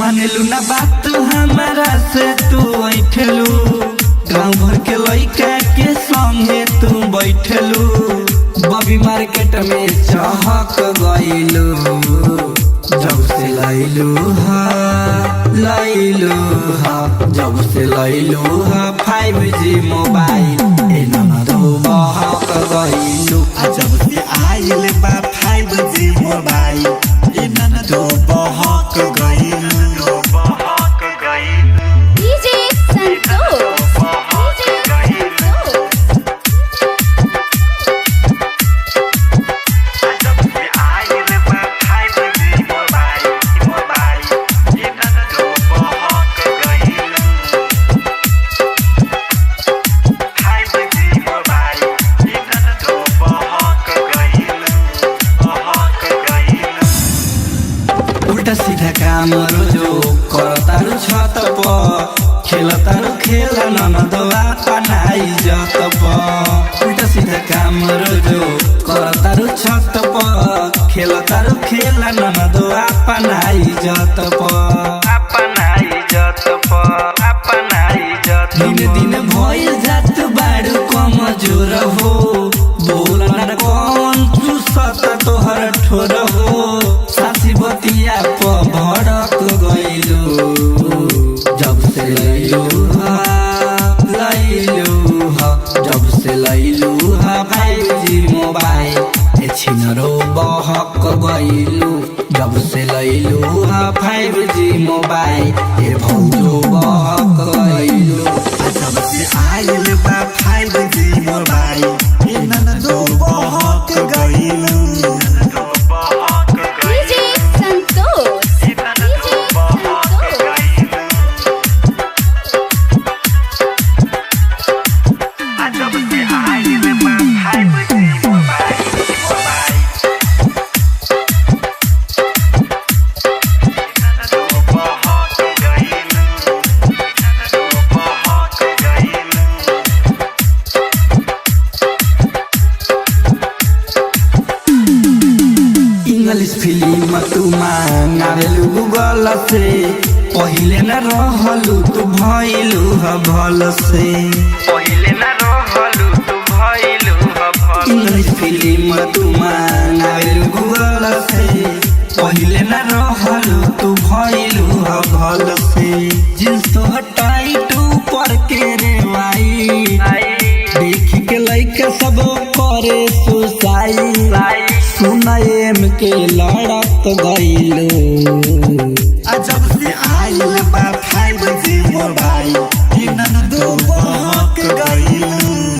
मानलू ना बात हमारा से तू बैठलू, गाँव भर के लइका के संगे तू बैठलू, बबी मार्केट में चहक गइलू, जब से लैलू हा जब से लैलू हा 5G मोबाइल ए ननदो बहक गइलू। जब से आइल बा 5G मोबाइल ए ननदो बहक गइलू। DJ संतोष उल्टा सीधा काम रोजो करतारू छत पर, खेलतारू खेल ननदवा पनाई जत पर। उल्टा सीधा काम रोजो करतारू छत पर, खेलतारू खेल ननदवा पनाई जत पर। दिन दिन भइल जात बारू कमजोर हो, बोलन कौन चूसत तोहर ठोर हो, सासी बतिया प भड़क गइलू, जब से लैलू जब से लैलू 5G मोबाइल ए छिनरो बहक गइलू, जब से लैलू 5G मोबाइल ए भौजो बहक गइलू। जब से आइल बा 5G मोबाइल ए ननदो बहक गइलू। DJ संतोष इंग्लिश फिल्म तू मांगावेलू गूगल से, पहिले न रहलू तू भइलू ह भल से। इंग्लिश फिल्म तू मांगावेलू गूगल से, पहिले न रहलू तू भइलू ह भल से। जींस तो टाइट ऊपर के रे भाई, देख के लइका सब करे सुसाई, सुनाएम के लड़क गइलू। जब से आइल बा 5G मोबाइल